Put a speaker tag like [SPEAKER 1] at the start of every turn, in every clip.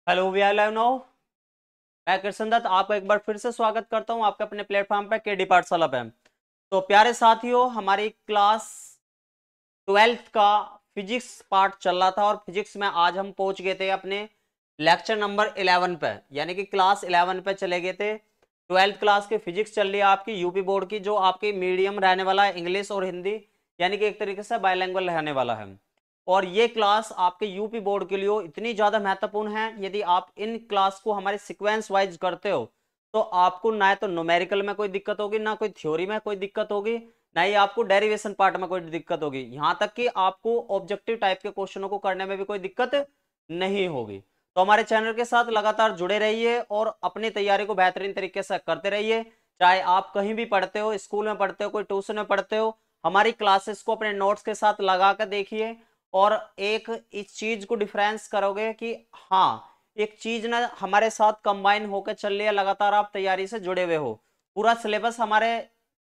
[SPEAKER 1] Hello we are live now. मैं कृष्ण दत्त आपका एक बार फिर से स्वागत करता हूं आपके अपने प्लेटफॉर्म पे केडी पाठशाला पे। तो प्यारे साथियों, हमारी क्लास 12th का फिजिक्स पार्ट चल रहा था और फिजिक्स में आज हम पहुंच गए थे अपने लेक्चर नंबर 11 पे, यानी कि क्लास 11 पे चले गए थे। 12th क्लास की फिजिक्स चल रही है आपकी यूपी बोर्ड की, जो आपकी मीडियम रहने वाला है इंग्लिश और हिंदी, यानी कि एक तरीके से बाइलिंगुअल रहने वाला है। और ये क्लास आपके यूपी बोर्ड के लिए इतनी ज्यादा महत्वपूर्ण है, यदि आप इन क्लास को हमारे सीक्वेंस वाइज करते हो तो आपको ना तो न्यूमेरिकल में कोई दिक्कत होगी, ना कोई थ्योरी में कोई दिक्कत होगी, ना ही आपको डेरिवेशन पार्ट में कोई दिक्कत होगी, यहां तक कि आपको ऑब्जेक्टिव टाइप के क्वेश्चनों को करने में भी कोई दिक्कत नहीं होगी। तो हमारे चैनल के साथ लगातार जुड़े रहिए और अपनी तैयारी को बेहतरीन तरीके से करते रहिए। चाहे आप कहीं भी पढ़ते हो, स्कूल में पढ़ते हो, कोई ट्यूशन में पढ़ते हो, हमारी क्लासेस को अपने नोट्स के साथ लगा कर देखिए और एक इस चीज को डिफरेंस करोगे कि हाँ, एक चीज ना हमारे साथ कंबाइन होकर चल रही है, लगातार आप तैयारी से जुड़े हुए हो। पूरा सिलेबस हमारे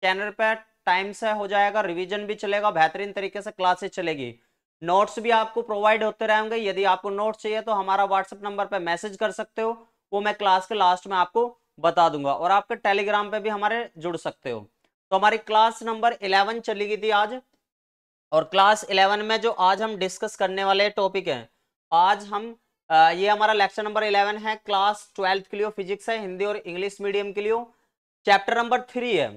[SPEAKER 1] चैनल पे टाइम से हो जाएगा, रिवीजन भी चलेगा, बेहतरीन तरीके से क्लासेस चलेगी, नोट्स भी आपको प्रोवाइड होते रहेंगे। यदि आपको नोट्स चाहिए तो हमारा व्हाट्सएप नंबर पे मैसेज कर सकते हो, वो मैं क्लास के लास्ट में आपको बता दूंगा, और आपके टेलीग्राम पे भी हमारे जुड़ सकते हो। तो हमारी क्लास नंबर 11 चली गई थी आज, और क्लास 11 में जो आज हम डिस्कस करने वाले टॉपिक है, आज हम ये हमारा लेक्चर नंबर 11 है, क्लास 12th के लिए फिजिक्स है, हिंदी और इंग्लिश मीडियम के लिए, चैप्टर नंबर 3 है।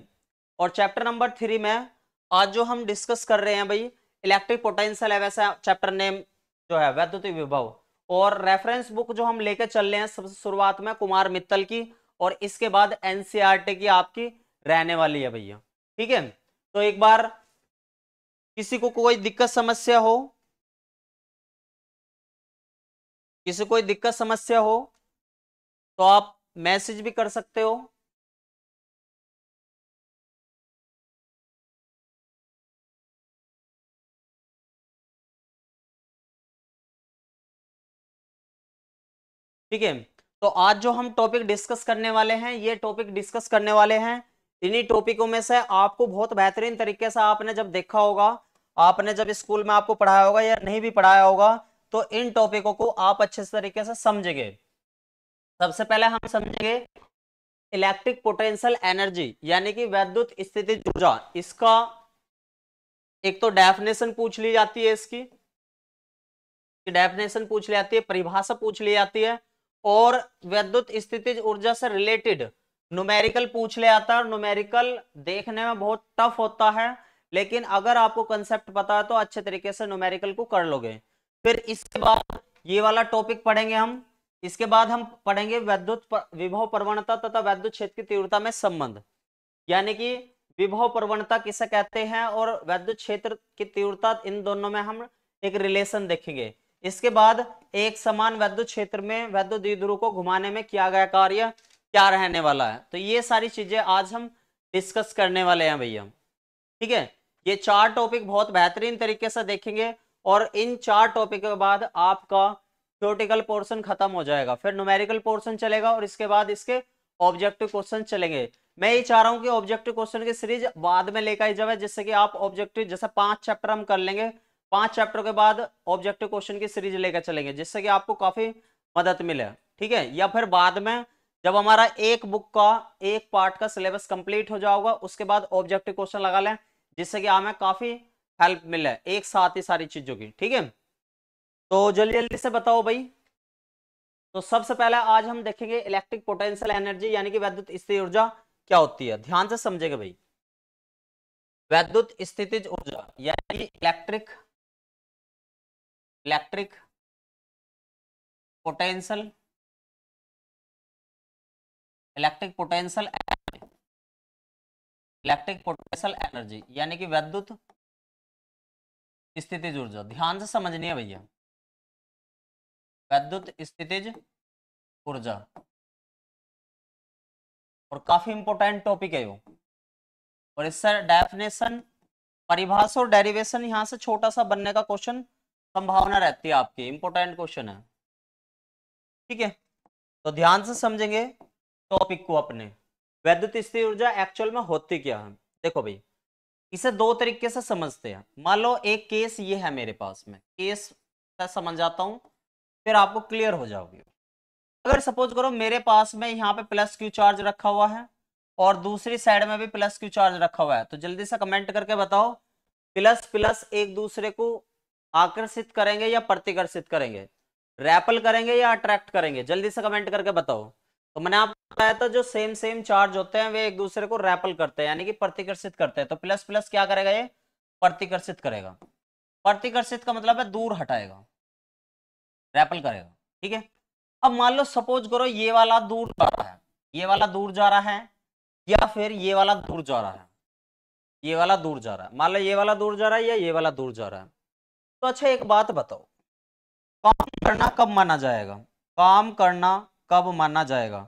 [SPEAKER 1] और चैप्टर नंबर 3 में आज जो हम डिस्कस कर रहे हैं भाई, इलेक्ट्रिक पोटेंशियल है, वैसा चैप्टर नेम जो है वैद्युत विभव। और रेफरेंस बुक जो हम लेकर चल रहे हैं सबसे शुरुआत में कुमार मित्तल की, और इसके बाद एनसीईआरटी की आपकी रहने वाली है भैया। ठीक है, तो एक बार किसी को कोई दिक्कत समस्या हो, किसी को कोई दिक्कत समस्या हो तो आप मैसेज भी कर सकते हो। ठीक है, तो आज जो हम टॉपिक डिस्कस करने वाले हैं, ये टॉपिक डिस्कस करने वाले हैं, इन्हीं टॉपिकों में से आपको बहुत बेहतरीन तरीके से आपने जब देखा होगा, आपने जब स्कूल में आपको पढ़ाया होगा या नहीं भी पढ़ाया होगा, तो इन टॉपिकों को आप अच्छे तरीके से समझेंगे। सबसे पहले हम समझेंगे इलेक्ट्रिक पोटेंशियल एनर्जी, यानी कि वैद्युत स्थितिज ऊर्जा। इसका एक तो डेफिनेशन पूछ ली जाती है, इसकी डेफिनेशन पूछ ली जाती है, परिभाषा पूछ ली जाती है, और वैद्युत स्थितिज ऊर्जा से रिलेटेड न्यूमेरिकल पूछ ले आता है। न्यूमेरिकल देखने में बहुत टफ होता है, लेकिन अगर आपको कंसेप्ट पता है तो अच्छे तरीके से न्यूमेरिकल को कर लोगे। फिर इसके बाद ये वाला टॉपिक पढ़ेंगे हम। इसके बाद हम पढ़ेंगे वैद्युत विभव प्रवणता तथा वैद्युत क्षेत्र की तीव्रता में संबंध, यानी कि विभव प्रवणता किसे कहते हैं और वैद्युत क्षेत्र की तीव्रता, इन दोनों में हम एक रिलेशन देखेंगे। इसके बाद एक समान वैद्युत क्षेत्र में वैद्युत द्विध्रुव को घुमाने में किया गया कार्य क्या रहने वाला है। तो ये सारी चीजें आज हम डिस्कस करने वाले हैं भैया। ठीक है, ये चार टॉपिक बहुत बेहतरीन तरीके से देखेंगे, और इन चार टॉपिक के बाद आपका थ्योरेटिकल पोर्शन खत्म हो जाएगा, फिर न्यूमेरिकल पोर्शन चलेगा, और इसके बाद इसके ऑब्जेक्टिव क्वेश्चन चलेंगे। मैं ये चाह रहा हूं कि ऑब्जेक्टिव क्वेश्चन की सीरीज बाद में लेकर जाए, जिससे कि आप ऑब्जेक्टिव जैसे 5 चैप्टर हम कर लेंगे, 5 चैप्टर के बाद ऑब्जेक्टिव क्वेश्चन की सीरीज लेकर चलेंगे, जिससे कि आपको काफी मदद मिले। ठीक है, या फिर बाद में जब हमारा एक बुक का एक पार्ट का सिलेबस कंप्लीट हो जाएगा, उसके बाद ऑब्जेक्टिव क्वेश्चन लगा लें, जिससे कि हमें काफी हेल्प मिले एक साथ ही सारी चीजों की। ठीक है, तो जल्दी जल्दी से बताओ भाई। तो सबसे पहले आज हम देखेंगे इलेक्ट्रिक पोटेंशियल एनर्जी, यानी कि वैद्युत स्थितिज ऊर्जा क्या होती है। ध्यान से समझेगा भाई, वैद्युत स्थितिज ऊर्जा यानी electric electric potential electric potential electric potential energy, यानी कि वैद्युत स्थितिज ऊर्जा। ध्यान से समझनी है भैया, वैद्युत स्थितिज ऊर्जा, और काफी इंपॉर्टेंट टॉपिक है वो। और इससे डेफिनेशन, परिभाषा और डेरिवेशन यहां से छोटा सा बनने का क्वेश्चन संभावना रहती है आपकी, इंपॉर्टेंट क्वेश्चन है। ठीक है, तो ध्यान से समझेंगे टॉपिक को अपने। वैद्युत स्थितिज ऊर्जा एक्चुअल में होती क्या है, देखो भाई, इसे दो तरीके से समझते हैं। मान लो एक केस ये है मेरे पास में, केस समझ जाता हूं, फिर आपको क्लियर हो जाओगे। अगर सपोज करो मेरे पास में यहाँ पे प्लस क्यू चार्ज रखा हुआ है और दूसरी साइड में भी प्लस क्यू चार्ज रखा हुआ है, तो जल्दी से कमेंट करके बताओ प्लस प्लस एक दूसरे को आकर्षित करेंगे या प्रतिकर्षित करेंगे, रैपल करेंगे या अट्रैक्ट करेंगे? जल्दी से कमेंट करके बताओ। तो मैंने आपको बताया था जो सेम सेम चार्ज होते हैं वे एक दूसरे को रैपल करते हैं यानी कि प्रतिकर्षित करते हैं। तो प्लस प्लस क्या करेगा? ये प्रतिकर्षित करेगा। प्रतिकर्षित का मतलब है दूर हटाएगा, रैपल करेगा। ठीक है, अब मान लो सपोज करो ये वाला दूर जा रहा है, ये वाला दूर जा रहा है, या फिर ये वाला दूर जा रहा है, ये वाला दूर जा रहा है। मान लो ये वाला दूर जा रहा है या ये वाला दूर जा रहा है। तो अच्छा एक बात बताओ, काम करना कब माना जाएगा? काम करना कब माना जाएगा?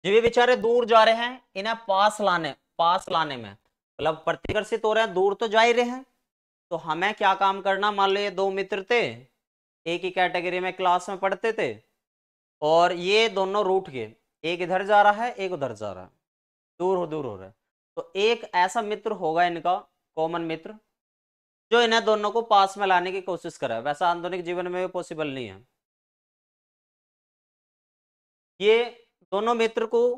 [SPEAKER 1] ये बेचारे दूर जा रहे हैं, इन्हें पास लाने में मतलब प्रतिकर्षित हो रहे हैं, दूर तो जा ही रहे हैं। तो हमें क्या काम करना? मान लो ये दो मित्र थे, एक ही कैटेगरी में क्लास में पढ़ते थे, और ये दोनों रूठ के, एक इधर जा रहा है एक उधर जा रहा है, दूर हो रहा है। तो एक ऐसा मित्र होगा इनका, कॉमन मित्र, जो इन्हें दोनों को पास में लाने की कोशिश करे। वैसा आधुनिक जीवन में भी पॉसिबल नहीं है। ये दोनों मित्र को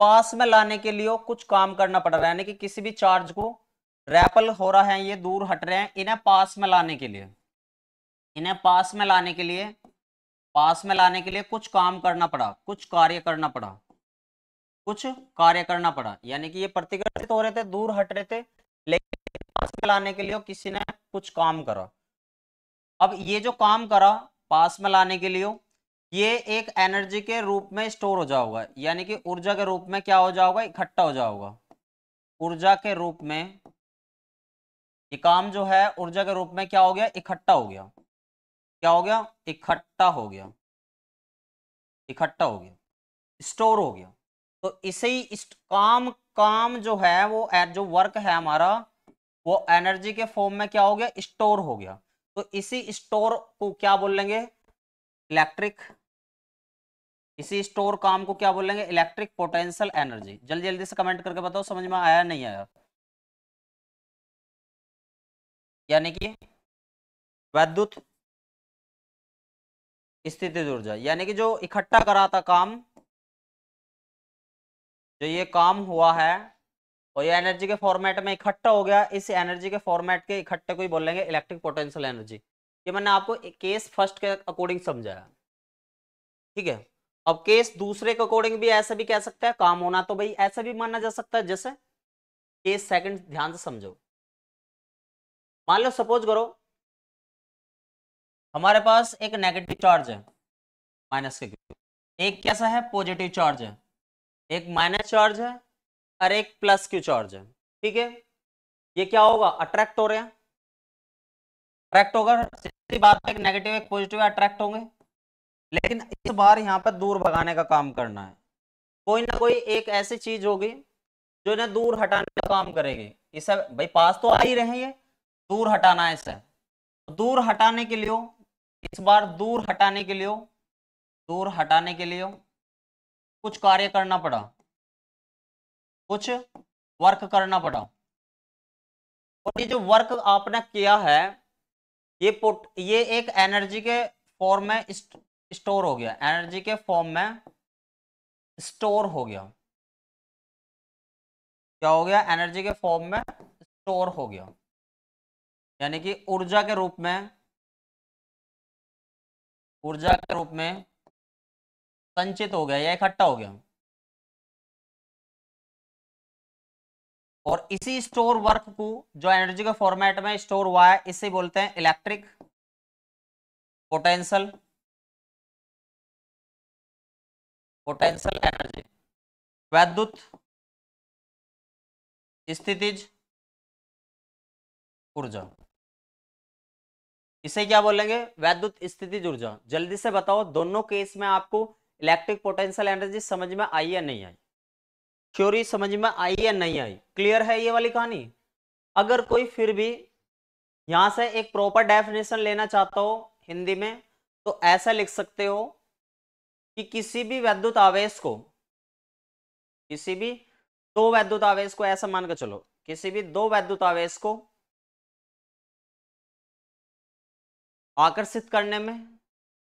[SPEAKER 1] पास में लाने के लिए कुछ काम करना पड़ रहा है, यानी कि किसी भी चार्ज को रैपल हो रहा है, ये दूर हट रहे हैं, इन्हें पास में लाने के लिए, इन्हें पास में लाने के लिए कुछ काम करना पड़ा, कुछ कार्य करना पड़ा, कुछ कार्य करना पड़ा। यानी कि ये प्रतिकर्षित हो रहे थे, दूर हट रहे थे, लेकिन पास में लाने के लिए किसी ने कुछ काम करा। अब ये जो काम करा पास में लाने के लिए, ये एक एनर्जी के रूप में स्टोर हो जाएगा, यानी कि ऊर्जा के रूप में क्या हो जाएगा? इकट्ठा हो जाएगा। ऊर्जा के रूप में ये काम जो है ऊर्जा के रूप में क्या हो गया? इकट्ठा हो गया। क्या हो गया? इकट्ठा हो गया, इकट्ठा हो गया, स्टोर हो गया। तो इसे ही काम काम जो है वो जो वर्क है हमारा, वो एनर्जी के फॉर्म में क्या हो गया? स्टोर हो गया। तो इसी स्टोर को क्या बोलेंगे? इलेक्ट्रिक। इसी स्टोर काम को क्या बोलेंगे? Electric potential energy. जल्दी जल्दी से कमेंट करके बताओ समझ में आया नहीं आया। यानी कि वैद्युत स्थितिज ऊर्जा, यानी कि जो इकट्ठा करा था काम, जो ये काम हुआ है और ये एनर्जी के फॉर्मेट में इकट्ठा हो गया, इस एनर्जी के फॉर्मेट के इकट्ठे को ही बोलेंगे इलेक्ट्रिक पोटेंशियल एनर्जी। ये मैंने आपको केस फर्स्ट के अकॉर्डिंग समझाया। ठीक है, अब केस दूसरे के अकॉर्डिंग भी ऐसा भी कह सकते हैं, काम होना तो भाई ऐसा भी माना जा सकता है। जैसे केस सेकंड ध्यान से समझो। मान लो सपोज करो हमारे पास एक नेगेटिव चार्ज है माइनस के, एक कैसा है? पॉजिटिव चार्ज है, एक माइनस चार्ज है और एक प्लस क्यू चार्ज है। ठीक है, ये क्या होगा? अट्रैक्ट हो रहे हैं, अट्रैक्ट होगा, सीधी बात है, एक नेगेटिव एक पॉजिटिव अट्रैक्ट होंगे। लेकिन इस बार यहाँ पर दूर भगाने का काम करना है। कोई ना कोई एक ऐसी चीज होगी जो इन्हें दूर हटाने का काम करेगी। इसे भाई पास तो आ ही रहे हैं, ये दूर हटाना है इसे। दूर हटाने के लिए, इस बार दूर हटाने के लिए, दूर हटाने के लिए कुछ कार्य करना पड़ा, कुछ वर्क करना पड़ा। और ये जो वर्क आपने किया है, ये एक एनर्जी के फॉर्म में स्टोर हो गया, एनर्जी के फॉर्म में स्टोर हो गया। क्या हो गया? एनर्जी के फॉर्म में स्टोर हो गया, यानी कि ऊर्जा के रूप में, ऊर्जा के रूप में संचित हो गया या इकट्ठा हो गया। और इसी स्टोर वर्क को जो एनर्जी के फॉर्मेट में स्टोर हुआ है, इसे बोलते हैं इलेक्ट्रिक पोटेंशियल, पोटेंशियल एनर्जी, वैद्युत स्थितिज ऊर्जा। इसे क्या बोलेंगे? वैद्युत स्थितिज ऊर्जा। जल्दी से बताओ दोनों केस में आपको इलेक्ट्रिक पोटेंशियल एनर्जी समझ में आई या नहीं आई? थ्योरी समझ में आई या नहीं आई? क्लियर है ये वाली कहानी? अगर कोई फिर भी यहां से एक प्रॉपर डेफिनेशन लेना चाहता हो हिंदी में, तो ऐसा लिख सकते हो कि किसी भी वैद्युत आवेश को, किसी भी दो वैद्युत आवेश को, ऐसा मान के चलो किसी भी दो वैद्युत आवेश को आकर्षित करने में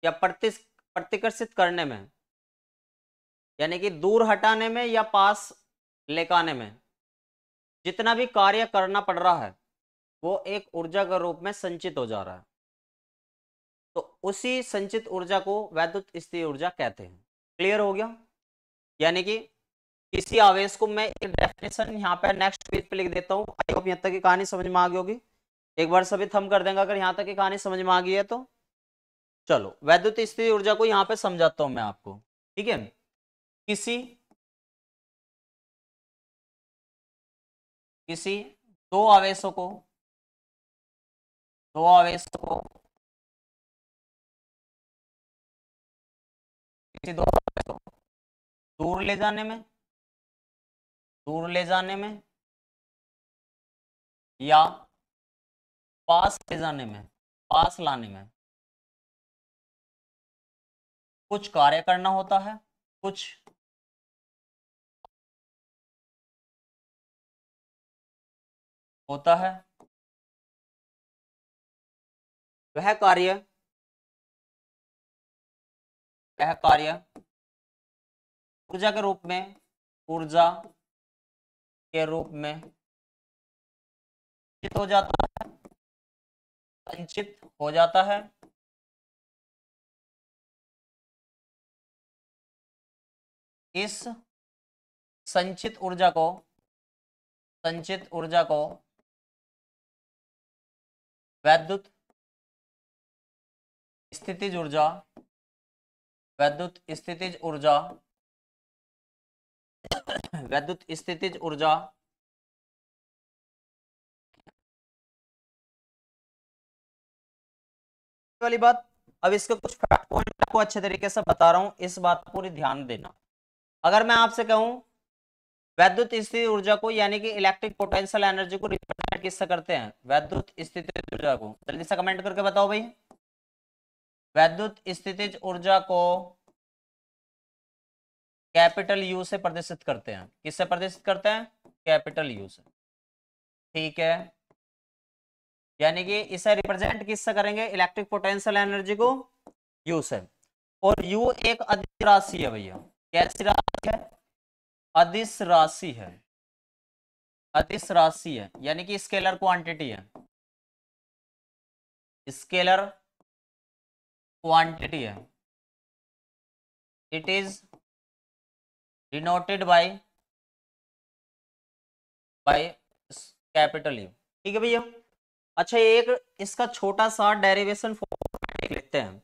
[SPEAKER 1] या प्रतिकर्षित करने में यानी कि दूर हटाने में या पास लेकर आने में जितना भी कार्य करना पड़ रहा है वो एक ऊर्जा के रूप में संचित हो जा रहा है। तो उसी संचित ऊर्जा को वैद्युत स्थिति ऊर्जा कहते हैं। क्लियर हो गया? यानी कि किसी आवेश को मैं एक डेफिनेशन यहाँ पे नेक्स्ट पेज पे लिख देता हूँ। आई होप यहाँ तक की कहानी समझ में आ गई होगी। एक बार सभी थंब कर देंगे अगर यहाँ तक की कहानी समझ में आ गई है तो। चलो वैद्युत स्थिति ऊर्जा को यहाँ पे समझाता हूँ मैं आपको, ठीक है। किसी किसी दो आवेशों को किसी दो आवेशों को दूर ले जाने में या पास ले जाने में, पास लाने में कुछ कार्य करना होता है, कुछ होता है। वह कार्य ऊर्जा के रूप में संचित हो जाता है, इस संचित ऊर्जा को वैद्युत स्थितिज ऊर्जा वाली बात। अब इसके कुछ फैक्ट पॉइंट आपको अच्छे तरीके से बता रहा हूं, इस बात पर पूरी ध्यान देना। अगर मैं आपसे कहूं वैद्युत स्थिति ऊर्जा को यानी कि इलेक्ट्रिक पोटेंशियल एनर्जी को रिप्रेजेंट किससे करते हैं? वैद्युत स्थितिज ऊर्जा को जल्दी से कमेंट करके बताओ भाई। वैद्युत स्थितिज ऊर्जा को कैपिटल यू से प्रदर्शित करते हैं। किससे प्रदर्शित करते हैं? कैपिटल यू से, ठीक है। यानी कि इसे रिप्रेजेंट किससे करेंगे? इलेक्ट्रिक पोटेंशियल एनर्जी को यू से। और यू एक अदिश राशि है भैया। कैसी राशि है? अदिश राशि है। यानी कि स्केलर क्वांटिटी है। स्केलर क्वांटिटी है। It is denoted by capital you, ठीक है भैया। अच्छा एक इसका छोटा सा डेरिवेशन फॉर्मेट देख लेते हैं।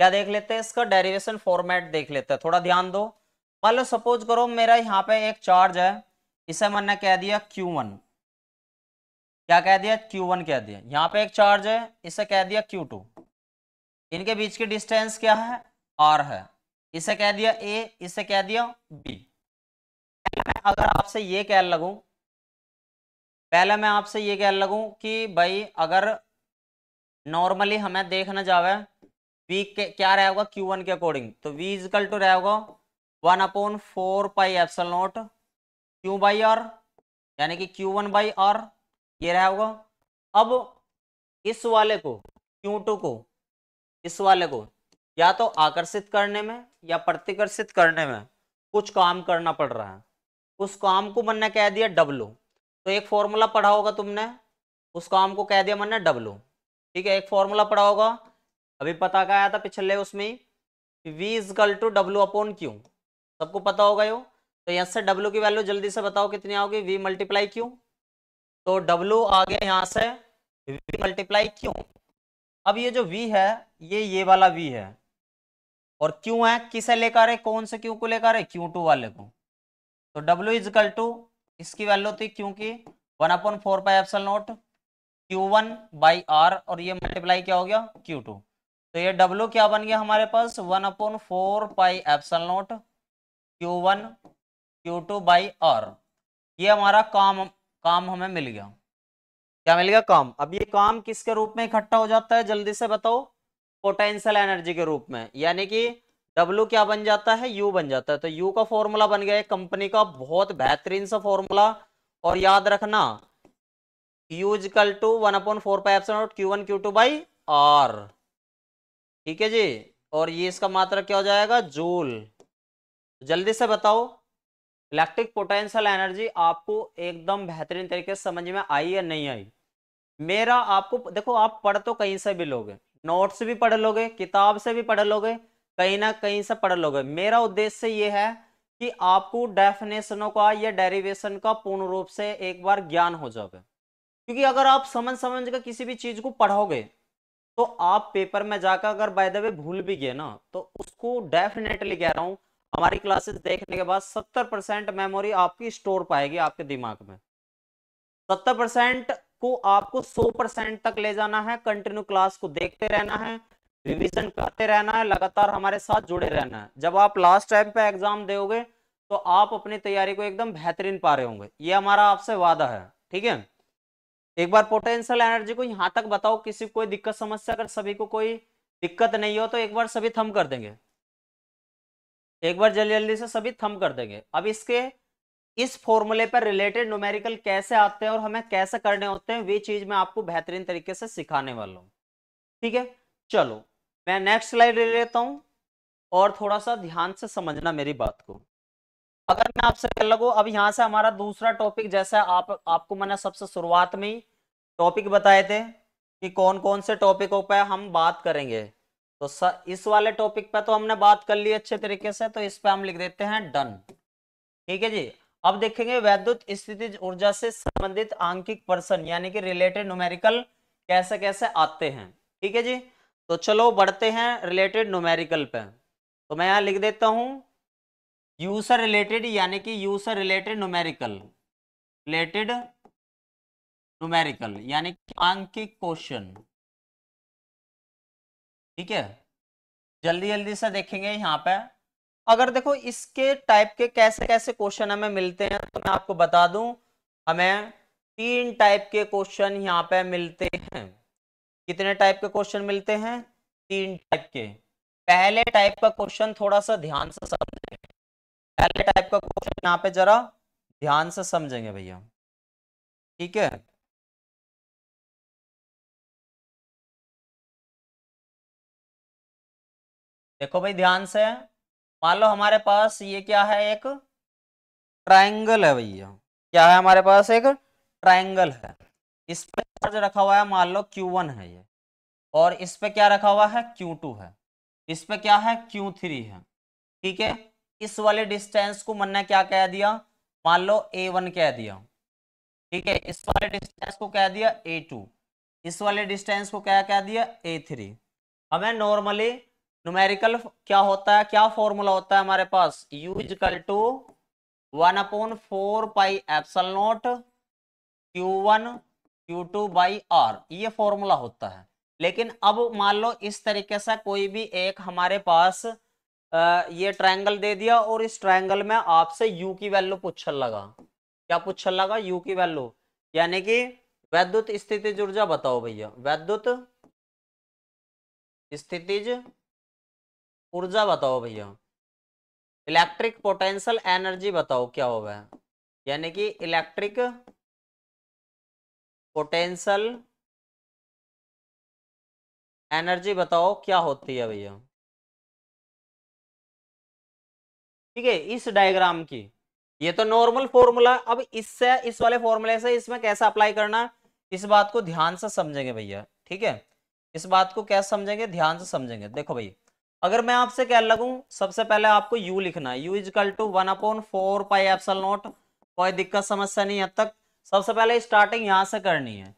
[SPEAKER 1] क्या देख लेते हैं? इसका डेरिवेशन फॉर्मेट देख लेते हैं, थोड़ा ध्यान दो। मान लो सपोज करो मेरा यहाँ पे एक चार्ज है, इसे मैंने कह दिया Q1। क्या कह दिया? Q1 कह दिया। यहाँ पे एक चार्ज है, इसे कह दिया Q2। इनके बीच की डिस्टेंस क्या है? R है। इसे कह दिया A, इसे कह दिया B। अगर आपसे ये कह लगूं, पहले मैं आपसे ये कह लगूं कि भाई अगर नॉर्मली हमें देखना जावे V के क्या रहेगा Q1 के अकॉर्डिंग, तो V इजकल टू रहेगा 1/4 pi epsilon not Q by R, यानी कि Q1 बाई R ये रहेगा। अब इस वाले को Q2 को इस वाले को या तो आकर्षित करने में या प्रतिकर्षित करने में कुछ काम करना पड़ रहा है। उस काम को मैंने कह दिया W। तो एक फॉर्मूला पढ़ा होगा तुमने, उस काम को कह दिया मैंने W, ठीक है। एक फॉर्मूला पढ़ा होगा, अभी पता क्या आया था पिछले उसमें, V equal to W upon Q, सबको पता होगा यो। तो यहाँ से W की वैल्यू जल्दी से बताओ कितनी आओगी? V multiply Q। तो W आ गया यहाँ से V मल्टीप्लाई Q। अब ये जो V है ये वाला V है, और Q है किसे लेकर है? कौन से Q को लेकर है? Q2 वाले को। तो W इजकल टू इसकी वैल्यू थी Q की 1/4 pi epsilon naught Q1 by R, और ये मल्टीप्लाई क्या हो गया? Q2। तो ये W क्या बन गया हमारे पास? 1/4 pi epsilon naught Q1 Q2 by R। ये हमारा काम हमें मिल गया। क्या मिल गया? काम। अब ये काम किसके रूप में इकट्ठा हो जाता है जल्दी से बताओ? पोटेंशियल एनर्जी के रूप में, यानी कि W क्या बन जाता है? U बन जाता है। तो U का फॉर्मूला बन गया कंपनी का बहुत बेहतरीन सा फॉर्मूला, और याद रखना U equal to 1/4 pi epsilon naught Q1 Q2 by R, ठीक है जी। और ये इसका मात्रक क्या हो जाएगा? जूल। जल्दी से बताओ, इलेक्ट्रिक पोटेंशियल एनर्जी आपको एकदम बेहतरीन तरीके से समझ में आई या नहीं आई? मेरा आपको देखो, आप पढ़ तो कहीं से भी लोगे, नोट्स भी पढ़ लोगे, किताब से भी पढ़ लोगे, कहीं ना कहीं से पढ़ लोगे। मेरा उद्देश्य ये है कि आपको डेफिनेशनों का या डेरिवेशन का पूर्ण रूप से एक बार ज्ञान हो जावे। क्योंकि अगर आप समझ समझ कर किसी भी चीज को पढ़ोगे तो आप पेपर में जाकर अगर बाय द वे भूल भी गए ना, तो उसको डेफिनेटली कह रहा हूं, हमारी क्लासेस देखने के बाद 70% मेमोरी आपकी स्टोर पाएगी आपके दिमाग में। 70% को आपको 100% तक ले जाना है। कंटिन्यू क्लास को देखते रहना है, रिवीजन करते रहना है, लगातार हमारे साथ जुड़े रहना है। जब आप लास्ट टाइम पे एग्जाम दोगे तो आप अपनी तैयारी को एकदम बेहतरीन पा रहे होंगे, ये हमारा आपसे वादा है। ठीक है, एक बार पोटेंशियल एनर्जी को यहां तक बताओ, किसी को कोई दिक्कत समस्या, अगर सभी को कोई दिक्कत नहीं हो तो एक बार सभी थम कर देंगे, एक बार जल्दी जल्दी से सभी थम कर देंगे। अब इसके इस फॉर्मूले पर रिलेटेड न्यूमेरिकल कैसे आते हैं और हमें कैसे करने होते हैं, वे चीज मैं आपको बेहतरीन तरीके से सिखाने वाला हूं। ठीक है, चलो मैं नेक्स्ट स्लाइड ले लेता हूं और थोड़ा सा ध्यान से समझना मेरी बात को। अगर मैं आपसे कह लगू, अब यहां से हमारा दूसरा टॉपिक, जैसे आपको मैंने सबसे शुरुआत में ही टॉपिक बताए थे कि कौन कौन से टॉपिकों पे हम बात करेंगे, तो इस वाले टॉपिक पे तो हमने बात कर ली अच्छे तरीके से, तो इस पे हम लिख देते हैं डन। ठीक है जी, अब देखेंगे वैद्युत स्थितिज ऊर्जा से संबंधित आंकिक प्रश्न यानी कि रिलेटेड न्यूमेरिकल कैसे कैसे आते हैं। ठीक है जी, तो चलो बढ़ते हैं रिलेटेड न्यूमेरिकल पे। तो मैं यहां लिख देता हूं यू से रिलेटेड, यानी कि यू से रिलेटेड न्यूमेरिकल, रिलेटेड न्यूमेरिकल यानी कि आंकिक क्वेश्चन। ठीक है, जल्दी जल्दी से देखेंगे यहाँ पे। अगर देखो इसके टाइप के कैसे कैसे क्वेश्चन हमें मिलते हैं, तो मैं आपको बता दूं, हमें 3 टाइप के क्वेश्चन यहाँ पे मिलते हैं। कितने टाइप के क्वेश्चन मिलते हैं? 3 टाइप के। पहले टाइप का क्वेश्चन थोड़ा सा ध्यान से समझेंगे, पहले टाइप का क्वेश्चन यहाँ पे जरा ध्यान से समझेंगे भैया। ठीक है, देखो भाई ध्यान से, मान लो हमारे पास ये क्या है, एक ट्रायंगल है भैया। क्या है हमारे पास? एक ट्रायंगल है। इस पे चार्ज रखा हुआ है, मान लो Q1 है ये, और इस पे क्या रखा हुआ है? Q2 है। इस पे क्या है? Q3 है। ठीक है, इस वाले डिस्टेंस को मैंने क्या कह दिया? मान लो A1 कह दिया। ठीक है, इस वाले डिस्टेंस को कह दिया A2, इस वाले डिस्टेंस को क्या कह दिया? A3। हमें नॉर्मली न्यूमेरिकल क्या होता है, क्या फॉर्मूला होता है हमारे पास? U equal to 1/4 pi epsilon naught Q1 Q2 by R, ये फॉर्मूला होता है। लेकिन अब मान लो इस तरीके से कोई भी एक हमारे पास ये ट्रायंगल दे दिया और इस ट्रायंगल में आपसे U की वैल्यू पूछने लगा। क्या पूछने लगा? U की वैल्यू, यानी कि वैद्युत स्थितिज ऊर्जा बताओ भैया, वैद्युत स्थितिज ऊर्जा बताओ भैया, इलेक्ट्रिक पोटेंशियल एनर्जी बताओ क्या होगा, यानी कि इलेक्ट्रिक पोटेंशियल एनर्जी बताओ क्या होती है भैया। ठीक है, इस डायग्राम की, ये तो नॉर्मल फॉर्मूला। अब इससे, इस वाले फॉर्मूले से इसमें कैसे अप्लाई करना, इस बात को ध्यान से समझेंगे भैया। ठीक है, इस बात को कैसे समझेंगे? ध्यान से समझेंगे। देखो भाई, अगर मैं आपसे क्या लगूं, सबसे पहले आपको U लिखना है, U equal to 1/4 pi epsilon naught. कोई दिक्कत समस्या नहीं है अब तक। सबसे पहले स्टार्टिंग यहां से करनी है,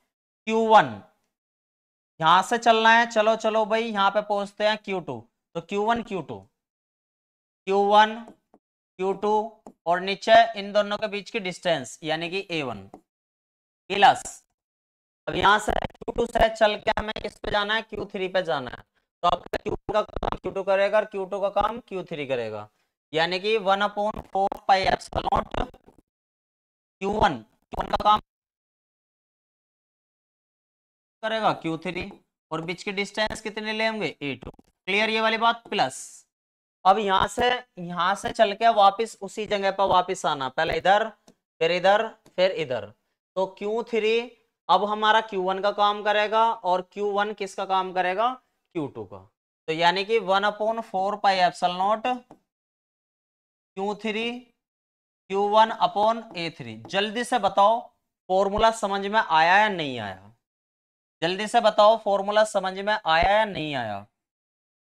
[SPEAKER 1] Q1 यहां से चलना है। चलो चलो भाई, यहां पे पहुंचते हैं Q2, तो Q1 Q2 Q1 Q2, और नीचे इन दोनों के बीच की डिस्टेंस यानी कि A1 प्लस, अब यहां से Q2 से चल के हमें किस पे जाना है? Q3 पे जाना है। तो आपका Q1 का काम Q2 करेगा और Q2 का काम Q3 करेगा, यानी कि 1/4 pi epsilon naught Q1, Q1 का काम करेगा Q3, और बीच की डिस्टेंस कितने लेंगे? A2। क्लियर ये वाली बात? प्लस, अब यहां से चल के वापस उसी जगह पर वापस आना, पहले इधर, फिर इधर, फिर इधर। तो Q3 अब हमारा Q1 का काम करेगा और Q1 किसका काम करेगा? Q2 का। तो यानी कि 1/4 pi epsilon not Q3 Q1 upon A3। जल्दी से बताओ फॉर्मूला समझ में आया या नहीं आया? जल्दी से बताओ फॉर्मूला समझ में आया या नहीं आया?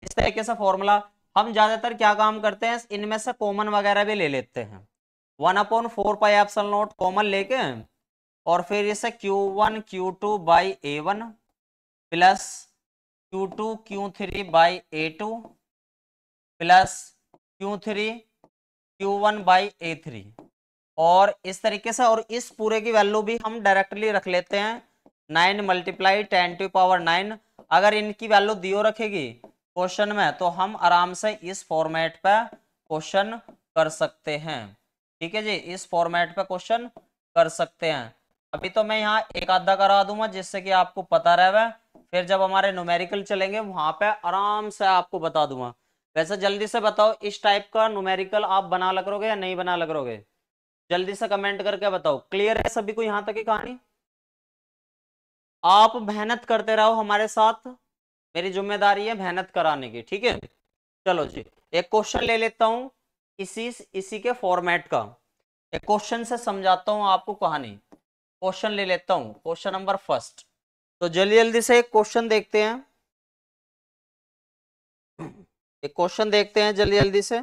[SPEAKER 1] इस तरीके से फॉर्मूला हम ज्यादातर क्या काम करते हैं, इनमें से कॉमन वगैरह भी ले लेते हैं। 1/4 पाई एप्सिलॉन नॉट कॉमन लेके और फिर इसे Q1 Q2 by A1 plus Q2 Q3 by A2 plus Q3 Q1 by A3 और इस तरीके से, और इस पूरे की वैल्यू भी हम डायरेक्टली रख लेते हैं 9 मल्टीप्लाई 10⁹। अगर इनकी वैल्यू दियो रखेगी क्वेश्चन में तो हम आराम से इस फॉर्मेट पे क्वेश्चन कर सकते हैं। ठीक है जी, इस फॉर्मेट पे क्वेश्चन कर सकते हैं। अभी तो मैं यहाँ एक आधा करा दूंगा जिससे कि आपको पता रहे, फिर जब हमारे न्यूमेरिकल चलेंगे वहां पे आराम से आपको बता दूंगा। वैसे जल्दी से बताओ इस टाइप का न्यूमेरिकल आप बना लग रहोगे या नहीं बना लग रहोगे? जल्दी से कमेंट करके बताओ। क्लियर है सभी को यहां तक की कहानी? आप मेहनत करते रहो हमारे साथ, मेरी जिम्मेदारी है मेहनत कराने की। ठीक है, चलो जी एक क्वेश्चन ले लेता हूं इसी इसी के फॉर्मेट का। एक क्वेश्चन से समझाता हूं आपको कहानी। क्वेश्चन ले लेता हूं, क्वेश्चन नंबर फर्स्ट। तो जल्दी जल्दी से एक क्वेश्चन देखते हैं, एक क्वेश्चन देखते हैं जल्दी जल्दी से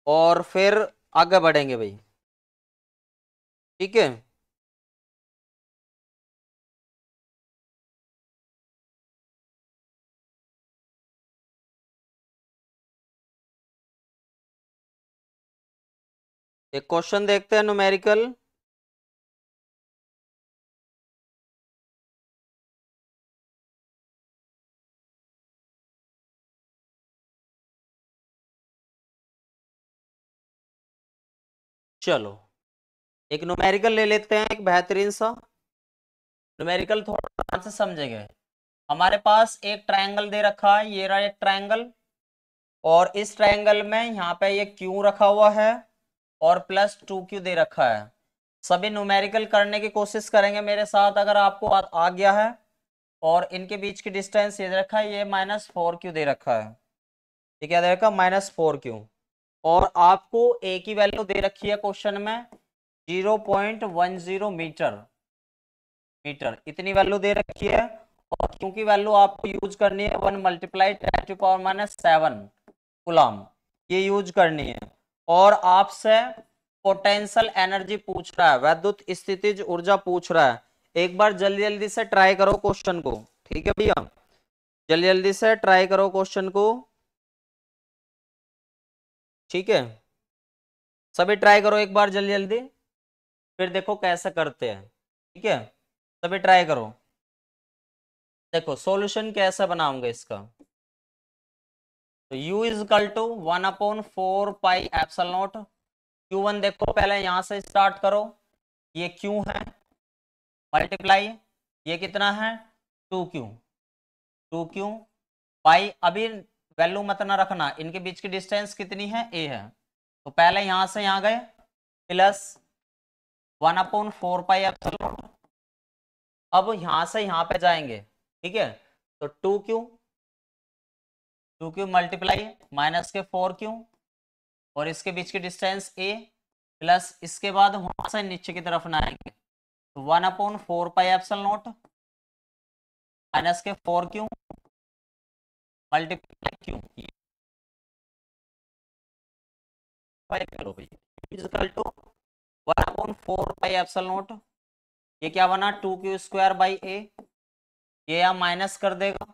[SPEAKER 1] और फिर आगे बढ़ेंगे भाई। ठीक है, एक क्वेश्चन देखते हैं न्यूमेरिकल। चलो एक न्यूमेरिकल ले लेते हैं, एक बेहतरीन सा न्यूमेरिकल, थोड़ा ध्यान से समझेंगे। हमारे पास एक ट्रायंगल दे रखा है, ये रहा एक ट्रायंगल, और इस ट्रायंगल में यहाँ पे ये क्यू रखा हुआ है और प्लस 2Q दे रखा है। सभी न्यूमेरिकल करने की कोशिश करेंगे मेरे साथ, अगर आपको आ गया है। और इनके बीच की डिस्टेंस ये दे रखा है, ये -4Q दे रखा है। ये क्या दे रखा है? -4Q। और आपको ए की वैल्यू दे रखी है क्वेश्चन में 0.10 मीटर इतनी वैल्यू दे रखी है। और क्योंकि वैल्यू आपको यूज करनी है 1 मल्टीप्लाई 10⁻⁷ कूलम, ये यूज करनी है। और आपसे पोटेंशियल एनर्जी पूछ रहा है, वैद्युत स्थितिज ऊर्जा पूछ रहा है। एक बार जल्दी जल्दी से ट्राई करो क्वेश्चन को। ठीक है भैया, जल्दी जल्दी से ट्राई करो क्वेश्चन को। ठीक है, सभी ट्राई करो एक बार जल्दी जल्दी, फिर देखो कैसे करते हैं। ठीक है, सभी ट्राई करो। देखो सॉल्यूशन कैसे बनाऊंगे इसका। तो u equal to 1/4 pi epsilon naught Q1। देखो पहले यहां से स्टार्ट करो, ये Q है, मल्टीप्लाई ये कितना है 2Q। 2Q पाई, अभी वैल्यू मत ना रखना, इनके बीच की डिस्टेंस कितनी है a है। तो पहले यहां से यहां गए प्लस 1/4 पाई एप्सिलॉन नॉट। अब यहां से यहां पे जाएंगे। ठीक है, तो 2Q मल्टीप्लाई माइनस के 4Q और इसके बीच की डिस्टेंस a प्लस इसके बाद वहां से नीचे की तरफ ना आएंगे तो 1/4 पाई एप्सिलॉन नॉट माइनस के 4Q मल्टीप्लाई Q। करो भाई, equal to 1/4 pi epsilon naught. ये क्या बना 2Q² बाई a, ये यहाँ माइनस कर देगा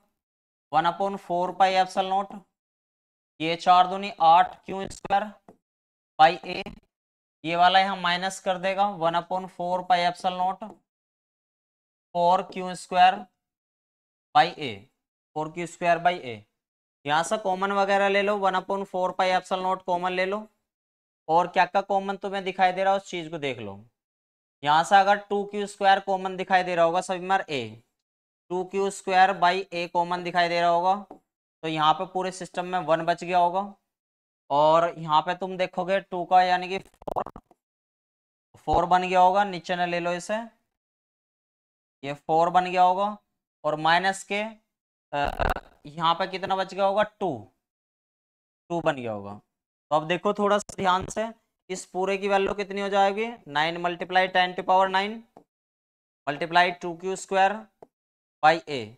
[SPEAKER 1] 1/4 पाई एप्सिलॉन नॉट। ये 4 दूनी 8Q² बाई a, ये वाला यहाँ माइनस कर देगा 1/4 pi epsilon not 4Q² by a। 4Q² by a, यहाँ से कॉमन वगैरह ले लो, 1/4 पाई एप्सिलॉन नॉट कॉमन ले लो। और क्या क्या कॉमन तुम्हें दिखाई दे रहा है उस चीज को देख लो। यहाँ से अगर 2Q² कॉमन दिखाई दे रहा होगा सभी मार a, 2Q²बाई a कॉमन दिखाई दे रहा होगा, तो यहाँ पे पूरे सिस्टम में 1 बच गया होगा। और यहाँ पे तुम देखोगे 2 का यानी कि 4 बन गया होगा, नीचे ने ले लो इसे, ये 4 बन गया होगा। और माइनस के यहाँ पे कितना बच गया होगा 2 बन गया होगा। तो अब देखो थोड़ा सा ध्यान से, इस पूरे की वैल्यू कितनी हो जाएगी, 9 मल्टीप्लाई 10⁻9 मल्टीप्लाई 2q² बाई ए।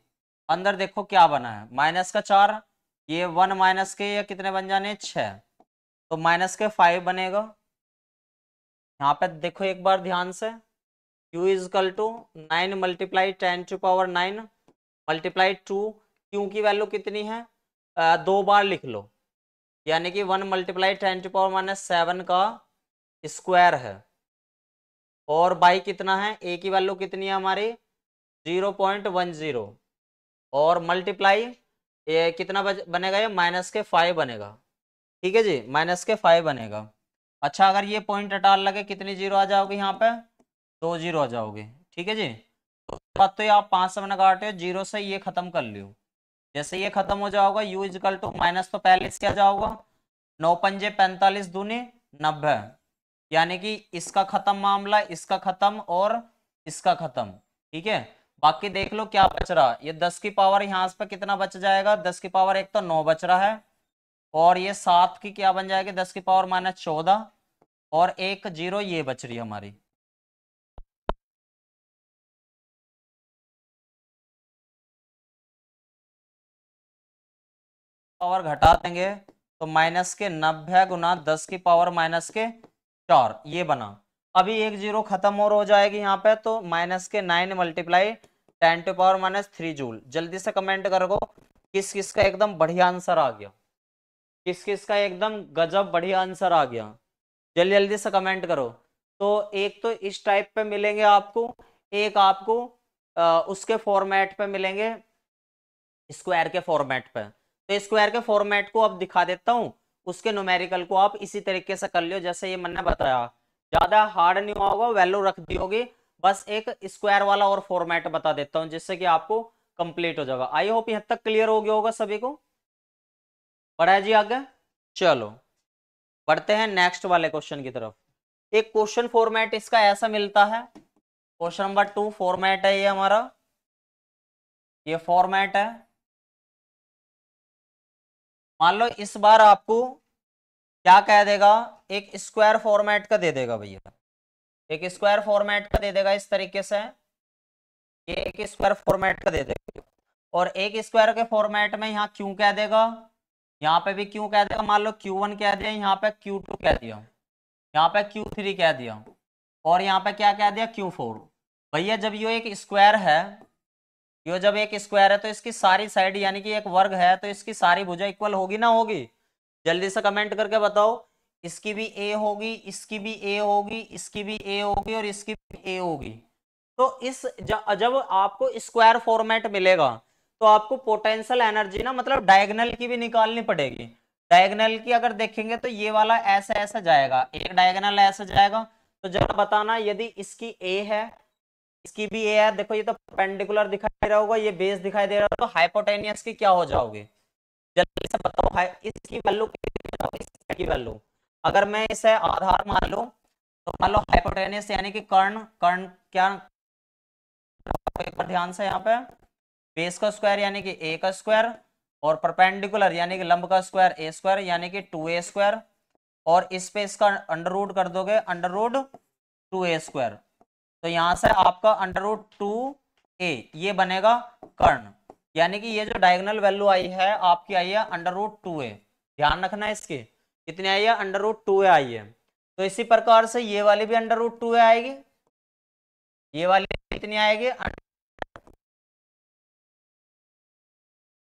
[SPEAKER 1] अंदर देखो क्या बना है, माइनस का 4, ये 1 माइनस के ये कितने बन जाने 6, तो माइनस के 5 बनेगा। यहाँ पे देखो एक बार ध्यान से, q equal to 9 multiply 10⁻9 multiply 2, Q की वैल्यू कितनी है, 2 बार लिख लो, यानी कि 1 मल्टीप्लाई 10⁻⁻7 का स्क्वायर है। और बाई कितना है, ए की वैल्यू कितनी है हमारी 0.10, और मल्टीप्लाई ये कितना बनेगा, ये माइनस के 5 बनेगा। ठीक है जी, माइनस के 5 बनेगा। अच्छा अगर ये पॉइंट हटाने लगे कितनी जीरो आ जाओगे, यहाँ पे 2 जीरो आ जाओगे। ठीक है जी, तो बात तो ये आप 5 से मैंने काटे, जीरो से ये खत्म कर लियो। जैसे ये खत्म हो जाओगा, u इजकल टू माइनस तो पहले से आ जाओगा, 9 पंजे 45 दूनी 90, यानी कि इसका खत्म मामला, इसका खत्म और इसका खत्म। ठीक है, बाकी देख लो क्या बच रहा, ये 10 की पावर यहाँ पे कितना बच जाएगा, 10 की पावर एक तो 9 बच रहा है, और ये 7 की क्या बन जाएगी, 10 की पावर -14, और एक जीरो ये बच रही है हमारी। पावर घटा देंगे तो माइनस के 90 गुना 10 की पावर -4 ये बना। अभी एक जीरो खत्म और हो जाएगी यहाँ पे, तो माइनस के 9 मल्टीप्लाई 10⁻³ जूल। जल्दी से कमेंट करो किस किस का एकदम बढ़िया आंसर आ गया, किस किस का एकदम गजब बढ़िया आंसर आ गया, जल्दी जल्दी से कमेंट करो। तो एक तो इस टाइप पे मिलेंगे आपको, एक आपको उसके फॉर्मेट पे मिलेंगे, स्क्वायर के फॉर्मेट पे। तो स्क्वायर के फॉर्मेट को अब दिखा देता हूं, उसके न्यूमेरिकल को आप इसी तरीके से कर लियो जैसे ये मैंने बताया, ज्यादा हार्ड नहीं होगा, वैल्यू रख दी होगी, बस एक स्क्वायर वाला और फॉर्मेट बता देता हूं जिससे कि आपको कंप्लीट हो जाएगा। आई होप यहाँ तक क्लियर हो गया होगा सभी को। बढ़ाया जी आगे, चलो बढ़ते हैं नेक्स्ट वाले क्वेश्चन की तरफ। एक क्वेश्चन फॉर्मेट इसका ऐसा मिलता है, क्वेश्चन नंबर 2 फॉर्मेट है ये हमारा, ये फॉर्मेट है। मान लो इस बार आपको क्या कह देगा, एक स्क्वायर फॉर्मेट का दे देगा भैया, एक स्क्वायर फॉर्मेट का दे देगा इस तरीके से, ये एक स्क्वायर फॉर्मेट का दे देगा, और एक स्क्वायर के फॉर्मेट में यहाँ क्यू कह देगा, यहाँ पे भी क्यू कह देगा, मान लो Q1 कह दिया, यहाँ पे Q2 कह दिया, यहाँ पे Q3 कह दिया, और यहाँ पे क्या कह दिया Q4। भैया जब ये एक स्क्वायर है, ये जब एक स्क्वायर है तो इसकी सारी साइड यानी कि एक वर्ग है, तो इसकी सारी भुजा इक्वल होगी ना होगी, जल्दी से कमेंट करके बताओ। इसकी भी ए होगी, इसकी भी ए होगी, इसकी भी ए होगी, और इसकी भी ए होगी। तो इस जब आपको स्क्वायर फॉर्मेट मिलेगा तो आपको पोटेंशियल एनर्जी ना, मतलब डायगोनल की भी निकालनी पड़ेगी। डायगोनल की अगर देखेंगे तो ये वाला ऐसे ऐसे जाएगा, एक डायगोनल ऐसे जाएगा, तो जरा बताना यदि इसकी ए है, इसकी भी ए है, देखो ये तो परपेंडिकुलर दिखाई दे रहा होगा, ये बेस दिखाई दे रहा होगा, तो हाइपोटेनियस की क्या हो जाओगे, जल्दी से बताओ। इसकी वैल्यू की वैल्यू, अगर मैं इसे आधार मान लूं, तो मान लो हाइपोटेनियस यानी कि कर्ण, कर्ण क्या, एक बार ध्यान से यहाँ पे, बेस का स्क्वायर यानी कि ए का स्क्वायर, और परपेंडिकुलर यानी कि लंब का स्क्वायर ए स्क्वायर यानी कि 2a², और इस पे इसका अंडर रूट कर दोगे, अंडर रूट 2a², तो यहां से आपका अंडर रूट 2a ये बनेगा कर्ण, यानी कि ये जो डायगोनल वैल्यू आई है आपकी आई है अंडर रूट 2a, ध्यान रखना इसकी कितनी आई है, अंडर रूट 2a आई है। तो इसी प्रकार से ये वाली भी अंडर रूट 2a आएगी, ये वाली कितनी आएगी,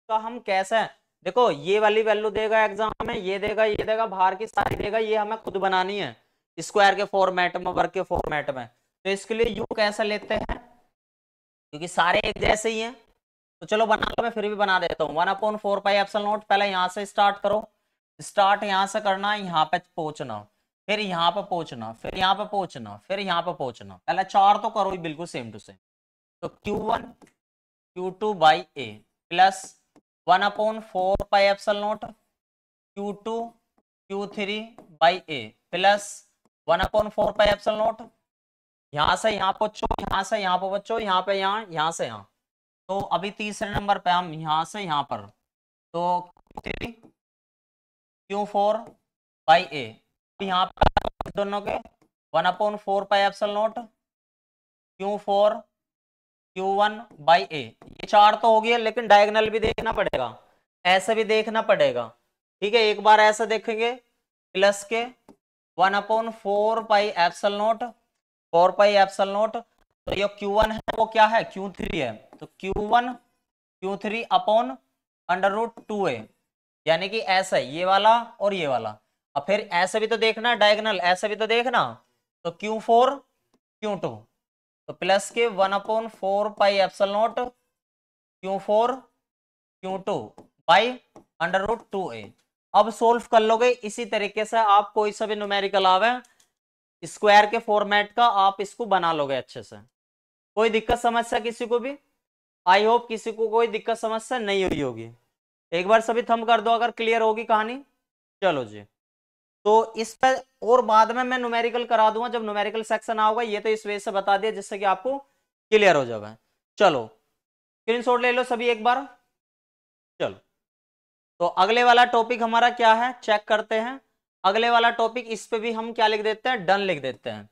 [SPEAKER 1] तो हम कैसे, देखो ये वाली वैल्यू देगा एग्जाम में, ये देगा बाहर की सारी देगा, ये हमें खुद बनानी है स्क्वायर के फॉर्मेट में, वर्ग के फॉर्मेट में। तो इसके लिए यू कैसे लेते हैं, क्योंकि सारे एक जैसे ही हैं, तो चलो बना लो, मैं फिर भी बना देता हूँ। 1/4πε0, पहले यहाँ से स्टार्ट करो, स्टार्ट यहाँ से करना, यहाँ पे पहुंचना, फिर यहाँ पे पहुंचना, फिर यहाँ पे पहुंचना, फिर यहाँ पे पहुंचना, पहले 4 तो करो ही बिल्कुल सेम टू सेम। तो Q1 Q2/a plus 1/4πε0 Q2 Q3/a plus 1/4πε0, यहाँ से यहाँ पहुंचो, यहाँ से यहाँ पे बच्चों, यहाँ पे यहाँ से यहाँ। तो अभी तीसरे नंबर पे हम यहाँ से यहाँ पर, तो Q3 Q4 बाई ए। यहाँ पे दोनों के 1/4πε0 Q4 Q1 बाई ए। ये 4 तो हो गया, लेकिन डायगोनल भी देखना पड़ेगा, ऐसे भी देखना पड़ेगा। ठीक है, एक बार ऐसा देखेंगे प्लस के 1/4πε0 4πε0, तो ये Q1 है वो क्या है Q3 है, तो Q1 Q3 अपॉन √2a, यानी कि ऐसा ये वाला और ये वाला। अब फिर ऐसे भी तो देखना डायगोनल, ऐसे भी तो देखना, तो Q4 Q2, तो प्लस के 1/4πε0 Q4 Q2 बाई √2a। अब सोल्व कर लोगे इसी तरीके से, आप कोई सा भी न्यूमेरिकल आवे स्क्वायर के फॉर्मेट का आप इसको बना लोगे अच्छे से। कोई दिक्कत समस्या किसी को भी? आई होप किसी को कोई दिक्कत समस्या नहीं हुई होगी। एक बार सभी थंब कर दो अगर क्लियर होगी कहानी। चलो जी, तो इस पर और बाद में मैं न्यूमेरिकल करा दूंगा जब न्यूमेरिकल सेक्शन आओगा। ये तो इस वजह से बता दिया जिससे कि आपको क्लियर हो जाए। चलो स्क्रीनशॉट ले लो सभी एक बार। चलो, तो अगले वाला टॉपिक हमारा क्या है चेक करते हैं। अगले वाला टॉपिक, इस पे भी हम क्या लिख देते हैं, डन लिख देते हैं।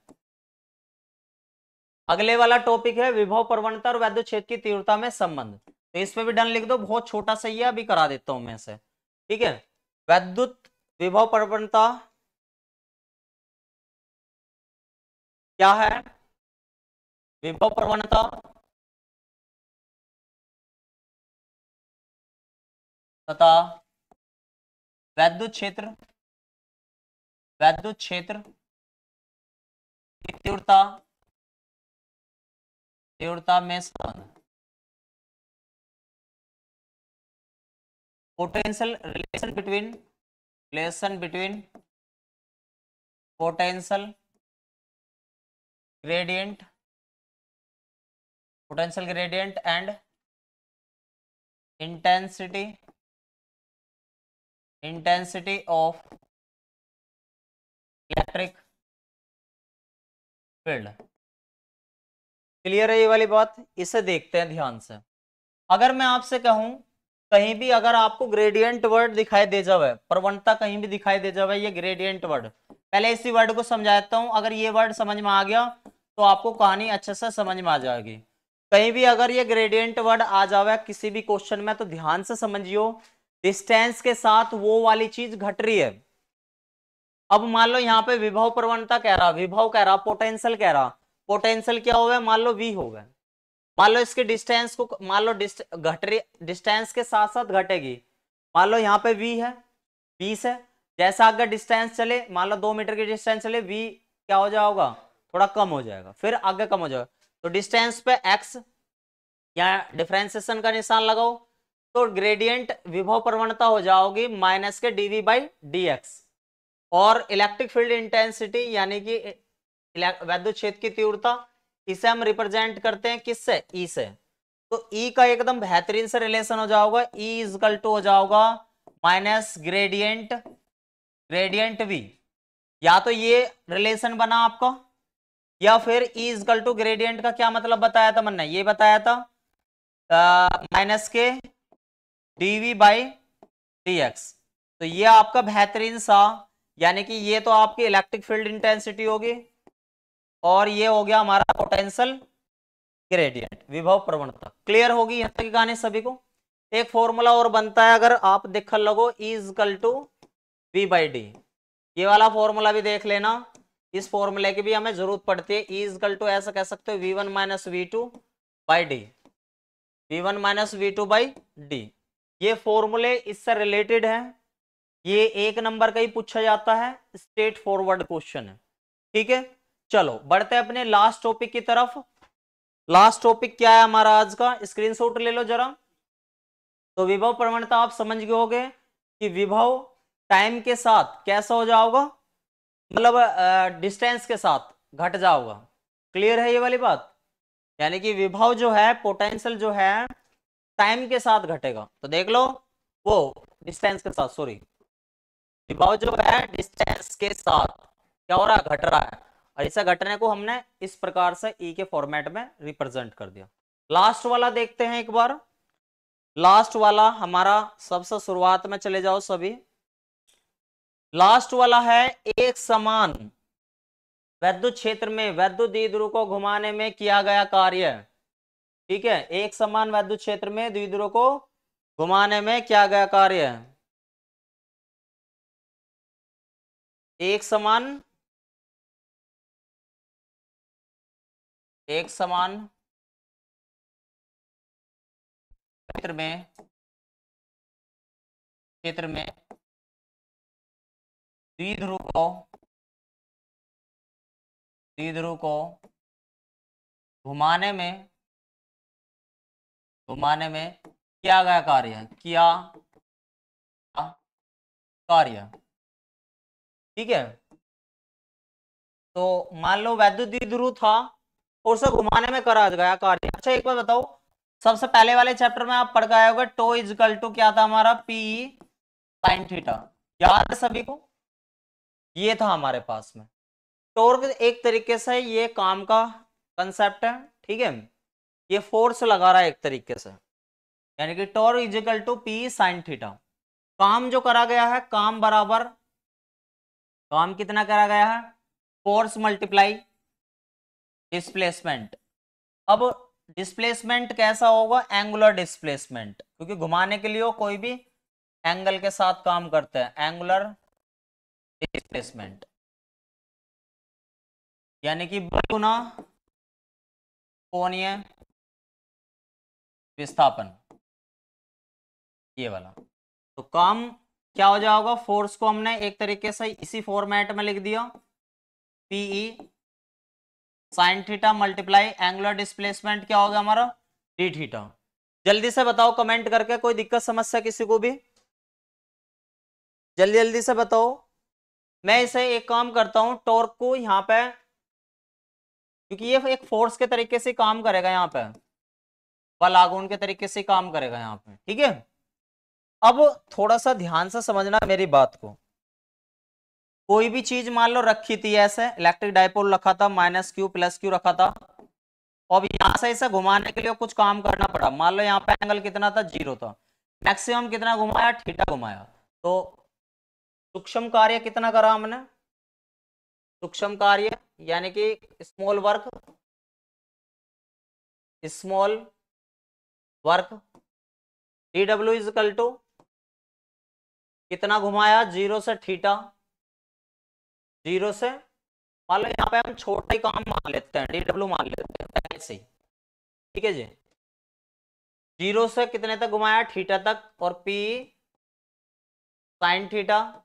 [SPEAKER 1] अगले वाला टॉपिक है विभव प्रवणता और वैद्युत क्षेत्र की तीव्रता में संबंध। तो इस पे भी डन लिख दो, बहुत छोटा सा ही है, अभी करा देता हूं मैं से। ठीक है, वैद्युत विभव प्रवणता क्या है, विभव प्रवणता तथा वैद्युत क्षेत्र की तीव्रता में संबंध। Potential relation between potential gradient and intensity of electric field. Clear है ये वाली बात? इसे देखते हैं ध्यान से। अगर मैं आपसे कहूं कहीं भी अगर आपको ग्रेडियंट वर्ड दिखाई दे जावे, प्रवणता कहीं भी दिखाई दे जावे, ये ग्रेडियंट वर्ड, पहले इसी वर्ड को समझाता हूं। अगर ये वर्ड समझ में आ गया तो आपको कहानी अच्छे से समझ में आ जाएगी। कहीं भी अगर ये ग्रेडियंट वर्ड आ जावे किसी भी क्वेश्चन में, तो ध्यान से समझियो, डिस्टेंस के साथ वो वाली चीज घट रही है। अब मान लो यहाँ पे विभव प्रवणता कह रहा, विभव कह रहा, पोटेंशियल कह रहा, पोटेंशियल क्या हो गया, मान लो v हो गया। मान लो इसके डिस्टेंस को, मान लो घट रही, डिस्टेंस के साथ साथ घटेगी। मान लो यहाँ पे v है 20 है, जैसा आगे डिस्टेंस चले, मान लो 2 मीटर की डिस्टेंस चले, v क्या हो जाएगा, थोड़ा कम हो जाएगा, फिर आगे कम हो जाएगा। तो डिस्टेंस पे x या डिफरेंशिएशन का निशान लगाओ, तो ग्रेडियंट विभव प्रवणता हो जाओगी माइनस के dv/dx। और इलेक्ट्रिक फील्ड इंटेंसिटी यानी कि वैद्युत क्षेत्र की तीव्रता, इसे हम रिप्रेजेंट करते हैं किससे, ई से। तो ई का एकदम बेहतरीन से रिलेशन हो जाएगा, ई इक्वल टू हो जाएगा माइनस ग्रेडियंट वी। या तो ये रिलेशन बना आपका, या फिर ई इक्वल टू ग्रेडियंट का क्या मतलब बताया था मैंने, ये बताया था माइनस के dv/dx। तो ये आपका बेहतरीन सा, यानी कि ये तो आपकी इलेक्ट्रिक फील्ड इंटेंसिटी होगी, और ये हो गया हमारा पोटेंशियल ग्रेडियंट, विभव प्रवणता। क्लियर होगी यहां तक की कहानी सभी को? एक फॉर्मूला और बनता है, अगर आप देखने लगो, E इक्वल टू V/D। ये वाला फॉर्मूला भी देख लेना, इस फॉर्मूले की भी हमें जरूरत पड़ती है। E इक्वल टू ऐसा कह सकते हो V1 - V2/D, V1 - V2/D। ये फॉर्मूले इससे रिलेटेड है, ये 1 नंबर का ही पूछा जाता है, स्ट्रेट फॉरवर्ड क्वेश्चन है। ठीक है, चलो बढ़ते हैं अपने लास्ट टॉपिक की तरफ। लास्ट टॉपिक क्या है हमारा आज का, स्क्रीनशॉट ले लो जरा। तो विभव प्रवणता आप समझ गए होगे कि विभव टाइम के साथ कैसा हो जाओगा, मतलब डिस्टेंस के साथ घट जाओगा। क्लियर है ये वाली बात? यानी कि विभव जो है, पोटेंशियल जो है, टाइम के साथ घटेगा। तो देख लो, वो डिस्टेंस के साथ, सॉरी, विभव जो है डिस्टेंस के साथ क्या हो रहा है, घट रहा है। और इसे घटने को हमने इस प्रकार से ई के फॉर्मेट में रिप्रेजेंट कर दिया। लास्ट वाला देखते हैं एक बार। लास्ट वाला हमारा सबसे शुरुआत में चले जाओ सभी। लास्ट वाला है एक समान वैद्युत क्षेत्र में वैद्युत द्विध्रुव को घुमाने में किया गया कार्य। ठीक है, एक समान वैद्युत क्षेत्र में द्विध्रुव को घुमाने में किया गया कार्य। एक समान क्षेत्र में द्विध्रुव को घुमाने में किया गया कार्य। ठीक है, तो मान लो वैद्युत द्विध्रुव था और उसे घुमाने में करा गया कार्य। अच्छा एक बार बताओ, सबसे पहले वाले चैप्टर में आप पढ़ गए होगा टो इजकल टू क्या था हमारा, पी साइन थीटा। याद है सभी को, ये था हमारे पास में। टॉर्क एक तरीके से ये काम का कंसेप्ट है। ठीक है, ये फोर्स लगा रहा है एक तरीके से, यानी कि torque equal to P sine theta. काम जो करा गया है, काम बराबर काम कितना करा गया है, फोर्स मल्टीप्लाई डिस्प्लेसमेंट। अब डिस्प्लेसमेंट कैसा होगा, एंगुलर डिस्प्लेसमेंट, क्योंकि घुमाने के लिए कोई भी एंगल के साथ काम करते हैं। एंगुलर डिस्प्लेसमेंट यानी कि बल गुना कोणीय विस्थापन, ये वाला। तो काम क्या हो जाएगा, फोर्स को हमने एक तरीके से इसी फॉर्मेट में लिख दिया, PE sine theta multiply angular displacement क्या होगा हमारा, डी थीटा। जल्दी से बताओ कमेंट करके, कोई दिक्कत समस्या किसी को भी, जल्दी जल्दी से बताओ। मैं इसे एक काम करता हूं, टॉर्क को यहाँ पे, क्योंकि ये एक फोर्स के तरीके से काम करेगा, यहाँ पे बल आघूर्ण के तरीके से काम करेगा यहाँ पे। ठीक है, अब थोड़ा सा ध्यान से समझना मेरी बात को। कोई भी चीज मान लो रखी थी ऐसे, इलेक्ट्रिक डायपोल रखा था, -q +q रखा था, अब यहां से इसे घुमाने के लिए कुछ काम करना पड़ा। मान लो यहाँ पे एंगल कितना था, 0 था, मैक्सिमम कितना घुमाया, थीटा घुमाया। तो सूक्ष्म कार्य कितना करा हमने, सूक्ष्म कार्य यानी कि small work dw equal to कितना घुमाया, 0 से थीटा, 0 से, मान लो यहाँ पे हम छोटा ही काम मान लेते हैं, dw मान लेते हैं ऐसे ही। ठीक है जी, 0 से कितने तक घुमाया, थीटा तक, और p sine theta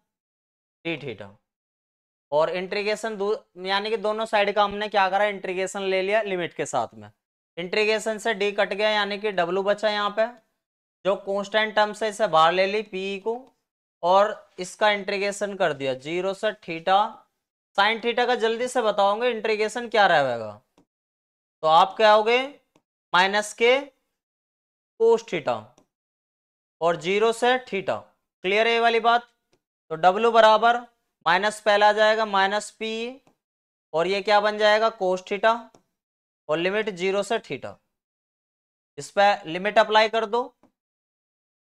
[SPEAKER 1] D theta. और इंटीग्रेशन यानी कि दोनों साइड का हमने क्या करा, इंटीग्रेशन ले लिया लिमिट के साथ में। इंटीग्रेशन से डी कट गया, यानी कि w बचा यहाँ पे, जो कांस्टेंट टर्म से इसे बाहर ले ली पी को, और इसका इंटीग्रेशन कर दिया 0 से थीटा साइन थीटा का। जल्दी से बताओगे इंटीग्रेशन क्या रहेगा, तो आप क्या होगे, -k कोस थीटा और 0 से थीटा। क्लियर है ये वाली बात। तो W बराबर माइनस पहला आ जाएगा -p, और ये क्या बन जाएगा, कोस थीटा, और लिमिट 0 से थीटा। इस पर लिमिट अप्लाई कर दो,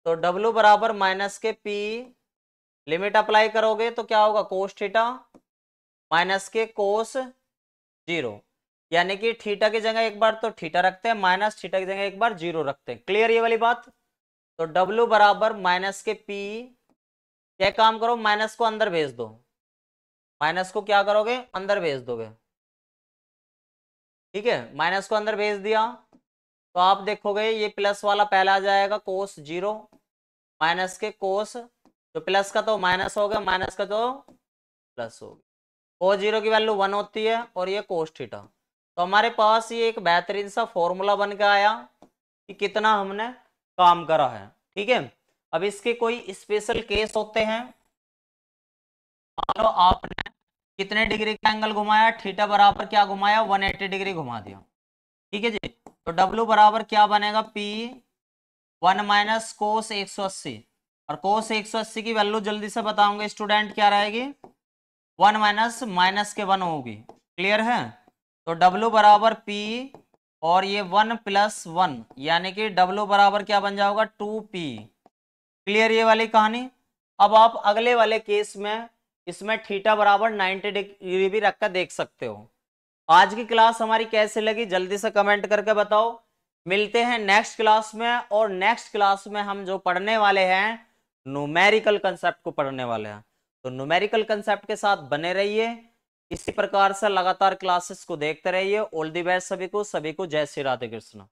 [SPEAKER 1] तो W बराबर -k p, लिमिट अप्लाई करोगे तो क्या होगा, कोस थीटा -k कोस 0, यानी कि थीटा की जगह एक बार तो थीटा रखते हैं, माइनस थीटा की जगह एक बार 0 रखते हैं। क्लियर ये वाली बात। तो W बराबर -k p, क्या काम करो, माइनस को अंदर भेज दो, माइनस को क्या करोगे, अंदर भेज दोगे। ठीक है, माइनस को अंदर भेज दिया तो आप देखोगे ये प्लस वाला पहला आ जाएगा, कोस 0 -k कोस, तो प्लस का तो माइनस हो गया, माइनस का तो प्लस हो गया। कोस 0 की वैल्यू 1 होती है, और ये कोस थीटा। तो हमारे पास ये एक बेहतरीन सा फॉर्मूला बन के आया कि कितना हमने काम करा है। ठीक है, अब इसके कोई स्पेशल केस होते हैं। मान लो आपने कितने डिग्री का एंगल घुमाया, थीटा बराबर क्या घुमाया, 180 डिग्री घुमा दिया। ठीक है जी, तो W बराबर क्या बनेगा, P 1 माइनस कोस 180, और कोस 180 की वैल्यू जल्दी से बताऊंगा स्टूडेंट, क्या रहेगी, 1 माइनस माइनस के 1 होगी। क्लियर है। तो W बराबर P, और ये 1 + 1, यानी कि W बराबर क्या बन जाएगा, 2P। क्लियर ये वाली कहानी। अब आप अगले वाले केस में इसमें थीटा बराबर 90 डिग्री भी रखकर देख सकते हो। आज की क्लास हमारी कैसे लगी जल्दी से कमेंट करके बताओ। मिलते हैं नेक्स्ट क्लास में, और नेक्स्ट क्लास में हम जो पढ़ने वाले हैं न्यूमेरिकल कंसेप्ट को पढ़ने वाले हैं। तो न्यूमेरिकल कंसेप्ट के साथ बने रहिए, इसी प्रकार से लगातार क्लासेस को देखते रहिए। ऑल द बेस्ट सभी को, जय श्री राधे कृष्ण।